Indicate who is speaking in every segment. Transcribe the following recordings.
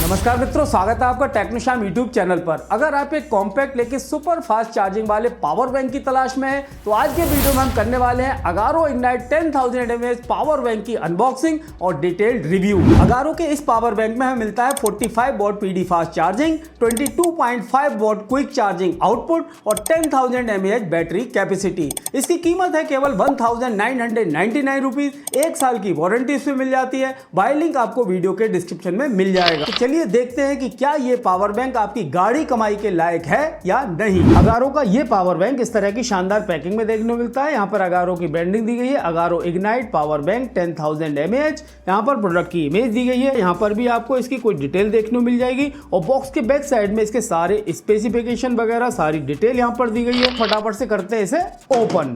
Speaker 1: नमस्कार मित्रों, स्वागत है आपका टेक्नोशाम यूट्यूब चैनल पर। अगर आप एक कॉम्पैक्ट लेके सुपर फास्ट चार्जिंग वाले पावर बैंक की तलाश में हैं, तो आज के वीडियो में हम करने वाले हैं Agaro ignite 10,000 mAh power bank की अनबॉक्सिंग और डिटेल्ड रिव्यू। अगारो के इस पावर बैंक में हमें मिलता है 45 what PD fast charging, 22.5 what quick charging output और 10,000 mAh बैटरी कैपेसिटी। इसकी कीमत है केवल 1,999 रुपीज। 1 साल की वारंटी इसमें मिल जाती है। बाय लिंक आपको वीडियो के डिस्क्रिप्शन में मिल जाएगा। तो चलिए देखते हैं कि क्या ये पावर बैंक आपकी गाड़ी कमाई के लायक है या नहीं। अगारो का ये पावर बैंक इस तरह की शानदार पैकिंग में देखने को मिलता है। यहाँ पर अगारो की ब्रांडिंग दी गई है, Agaro ignite power bank 10,000 mAh। यहाँ पर प्रोडक्ट की इमेज दी गई है। यहाँ पर भी आपको इसकी कोई डिटेल देखने को मिल जाएगी और बॉक्स के बैक साइड में इसके सारे स्पेसिफिकेशन वगैरह सारी डिटेल यहाँ पर दी गई है। फटाफट से करते हैं इसे ओपन।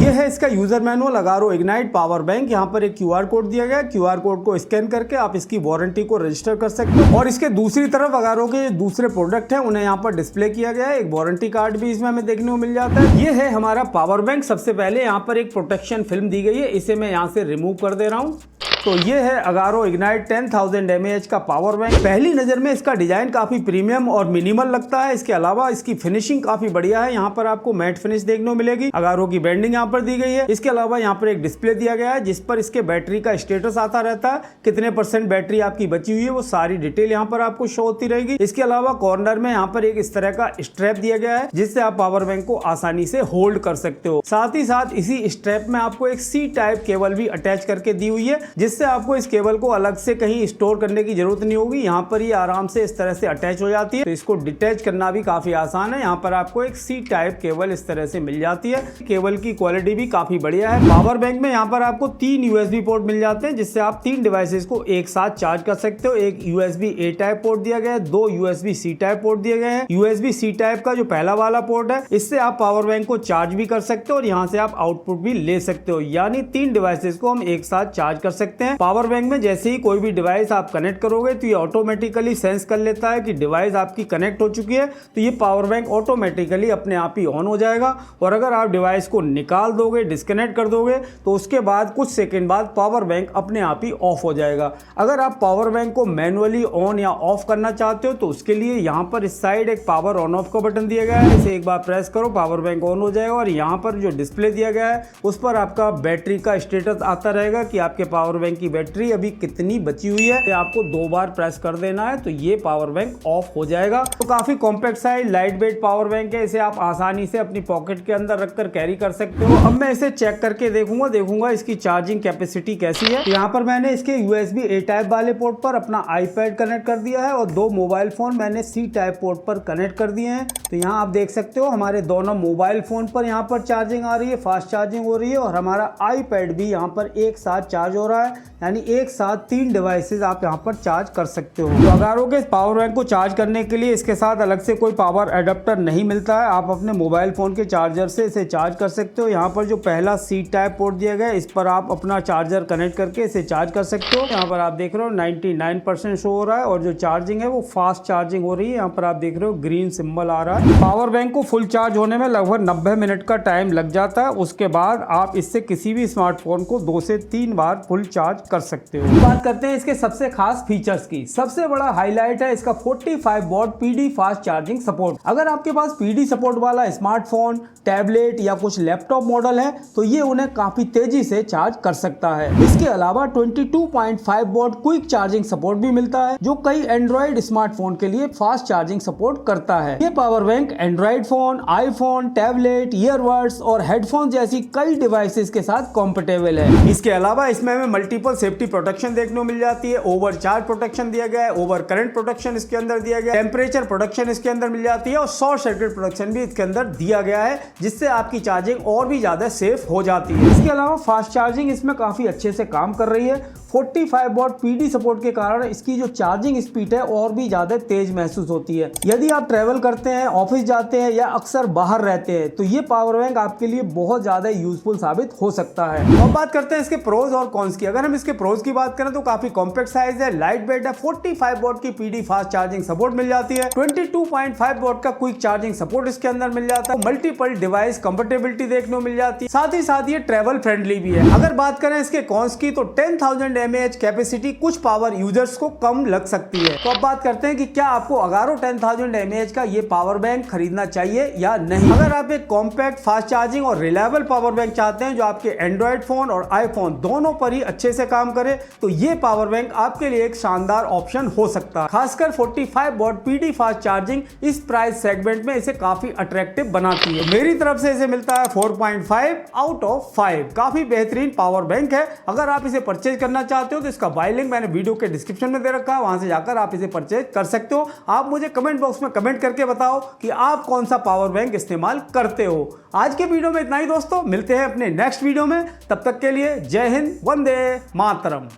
Speaker 1: ये है इसका user manual Agaro ignite power bank. यहाँ पर एक क्यूआर कोड दिया गया है। क्यूआर कोड को स्कैन करके आप इसकी वारंटी को रजिस्टर कर सकते हो और इसके दूसरी तरफ अगारो के दूसरे प्रोडक्ट हैं, उन्हें यहाँ पर डिस्प्ले किया गया है। एक वारंटी कार्ड भी इसमें हमें देखने को मिल जाता है। ये है हमारा पावर बैंक। सबसे पहले यहाँ पर एक प्रोटेक्शन फिल्म दी गई है, इसे मैं यहाँ से रिमूव कर दे रहा हूँ। तो ये है अगारो इग्नाइट 10,000 mAh का पावर बैंक। पहली नजर में इसका डिजाइन काफी प्रीमियम और मिनिमल लगता है। इसके अलावा इसकी फिनिशिंग काफी बढ़िया है। यहाँ पर आपको मैट फिनिश देखने को मिलेगी। अगारो की ब्रांडिंग यहाँ पर दी गई है। इसके अलावा यहाँ पर एक डिस्प्ले दिया गया है जिस पर इसके बैटरी का स्टेटस आता रहता है, कितने % बैटरी आपकी बची हुई है, वो सारी डिटेल यहाँ पर आपको शो होती रहेगी। इसके अलावा कॉर्नर में यहाँ पर एक इस तरह का स्ट्रैप दिया गया है जिससे आप पावर बैंक को आसानी से होल्ड कर सकते हो। साथ ही साथ इसी स्ट्रैप में आपको एक सी टाइप केबल भी अटैच करके दी हुई है जिससे आपको इस केबल को अलग से कहीं स्टोर करने की जरूरत नहीं होगी। यहाँ पर ये आराम से इस तरह से अटैच हो जाती है, तो इसको डिटैच करना भी काफी आसान है। यहाँ पर आपको एक सी टाइप केबल इस तरह से मिल जाती है। केबल की क्वालिटी भी काफी बढ़िया है। पावर बैंक में यहाँ पर आपको 3 USB पोर्ट मिल जाते हैं जिससे आप 3 डिवाइसेस को एक साथ चार्ज कर सकते हो। एक USB A टाइप पोर्ट दिया गया है, 2 USB C टाइप पोर्ट दिए गए हैं। USB C टाइप का जो पहला वाला पोर्ट है, इससे आप पावर बैंक को चार्ज भी कर सकते हो और यहाँ से आप आउटपुट भी ले सकते हो, यानी 3 डिवाइसेस को हम एक साथ चार्ज कर सकते हैं। पावर बैंक में जैसे ही कोई भी डिवाइस आप कनेक्ट करोगे तो ये ऑटोमेटिकली सेंस कर लेता है कि डिवाइस आपकी कनेक्ट हो चुकी है, तो ये पावर बैंक ऑटोमेटिकली अपने आप ही ऑन हो जाएगा। और अगर आप डिवाइस को निकाल दोगे, डिस्कनेक्ट कर दोगे, तो उसके बाद कुछ सेकंड बाद पावर बैंक अपने आप ही ऑफ हो जाएगा। अगर आप पावर बैंक को मैनुअली ऑन या ऑफ करना चाहते हो तो उसके लिए यहाँ पर इस साइड एक पावर ऑन ऑफ का बटन दिया गया है। इसे एक बार प्रेस करो, पावर बैंक ऑन हो जाएगा और यहाँ पर जो डिस्प्ले दिया गया है उस पर आपका बैटरी का स्टेटस आता रहेगा कि आपके पावर बैंक की बैटरी अभी कितनी बची हुई है। आपको 2 बार प्रेस कर देना है तो ये पावर बैंक ऑफ हो जाएगा। तो काफी compact size light weight power bank है। इसे आप आसानी से अपनी पॉकेट के अंदर रखकर कैरी कर सकते हो। अब मैं इसे चेक करके देखूंगा इसकी चार्जिंग कैपेसिटी कैसी है। तो यहाँ पर मैंने इसके USB A टाइप वाले पोर्ट पर अपना iPad कनेक्ट कर दिया है और 2 मोबाइल फोन मैंने C टाइप पोर्ट पर कनेक्ट कर दिए हैं। तो यहाँ आप देख सकते हो हमारे दोनों मोबाइल फोन पर यहाँ पर चार्जिंग आ रही है, फास्ट चार्जिंग हो रही है और हमारा iPad भी यहाँ पर एक साथ चार्ज हो रहा है, यानी एक साथ 3 डिवाइसेस आप यहाँ पर चार्ज कर सकते हो। तो अगारो के पावर बैंक को चार्ज करने के लिए इसके साथ अलग से कोई पावर एडाप्टर नहीं मिलता है। आप अपने मोबाइल फोन के चार्जर से इसे चार्ज कर सकते हो। यहाँ पर जो पहला C टाइप पोर्ट दिया गया है, इस पर आप अपना चार्जर कनेक्ट करके इसे चार्ज कर सकते हो। यहाँ पर आप देख रहे हो 99% शो हो रहा है और जो चार्जिंग है वो फास्ट चार्जिंग हो रही है। यहाँ पर आप देख रहे हो ग्रीन सिंबल आ रहा है। पावर बैंक को फुल चार्ज होने में लगभग 90 मिनट का टाइम लग जाता है। उसके बाद आप इससे किसी भी स्मार्टफोन को 2 से 3 बार फुल चार्ज कर सकते हो। बात करते हैं इसके सबसे खास फीचर्स की। सबसे बड़ा हाईलाइट है इसका 45 what PD fast charging support. अगर आपके पास पीडी सपोर्ट वाला स्मार्टफोन, टैबलेट या कुछ लैपटॉप मॉडल है तो ये उन्हें काफी तेजी से चार्ज कर सकता है। इसके अलावा 22.5 वॉट क्विक चार्जिंग सपोर्ट भी मिलता है जो कई एंड्रॉइड स्मार्टफोन के लिए फास्ट चार्जिंग सपोर्ट करता है। ये power bank Android phone, iPhone, tablet, earbuds और हेडफोन जैसी कई डिवाइसेस के साथ कॉम्पेटेबल है। इसके अलावा इसमें हमें मल्टीपल सेफ्टी प्रोटेक्शन देखने को मिल जाती है। ओवर चार्ज प्रोटेक्शन दिया गया है, ओवर करंट प्रोटेक्शन इसके अंदर दिया गया है, टेम्परेचर प्रोटेक्शन इसके अंदर मिल जाती है और शॉर्ट सर्किट प्रोटेक्शन भी इसके अंदर दिया गया है जिससे आपकी चार्जिंग और भी ज्यादा सेफ हो जाती है। इसके अलावा फास्ट चार्जिंग इसमें काफी अच्छे से काम कर रही है। 45 वॉट पीडी सपोर्ट के कारण इसकी जो चार्जिंग स्पीड है और भी ज्यादा तेज महसूस होती है। यदि आप ट्रेवल करते हैं, ऑफिस जाते हैं या अक्सर बाहर रहते हैं तो ये पावर बैंक आपके लिए बहुत ज्यादा यूजफुल साबित हो सकता है। अब बात करते हैं इसके प्रोज और कॉन्स की। अगर हम इसके प्रोज की बात करें तो काफी कॉम्पैक्ट साइज है, लाइट वेट है, 45 वॉट की पीडी फास्ट चार्जिंग सपोर्ट मिल जाती है, 22.5 वॉट का क्विक चार्जिंग सपोर्ट इसके अंदर मिल जाता है, मल्टीपल डिवाइस कंपेटेबिलिटी देखने को मिल जाती है, साथ ही साथ ये ट्रेवल फ्रेंडली भी है। अगर बात करें इसके कॉन्स की तो 10,000 mAh कैपेसिटी कुछ पावर यूजर्स को कम लग सकती है। तो अब बात करते हैं कि क्या आपको अगारो 10,000 mAh का ये पावर बैंक खरीदना चाहिए या नहीं। अगर आप एक कॉम्पैक्ट फास्ट चार्जिंग और रिलायबल पावर बैंक चाहते हैं जो आपके एंड्रॉइड फोन और आईफोन दोनों पर ही अच्छे से काम करे तो ये पावर बैंक आपके लिए एक शानदार ऑप्शन हो सकता है। खासकर 45 वॉट पीडी फास्ट चार्जिंग इस प्राइस सेगमेंट में इसे काफी अट्रैक्टिव बनाती है। मेरी तरफ से इसे मिलता है 4.5 आउट ऑफ 5। काफी बेहतरीन पावर बैंक है। अगर आप इसे परचेज करना चाहते हो तो इसका बाय लिंक मैंने वीडियो के डिस्क्रिप्शन में दे रखा है, वहां से जाकर आप इसे परचेज कर सकते हो। आप मुझे कमेंट बॉक्स में कमेंट करके बताओ कि आप कौन सा पावर बैंक इस्तेमाल करते हो। आज के वीडियो में इतना ही दोस्तों, मिलते हैं अपने नेक्स्ट वीडियो में। तब तक के लिए जय हिंद, वंदे मातरम।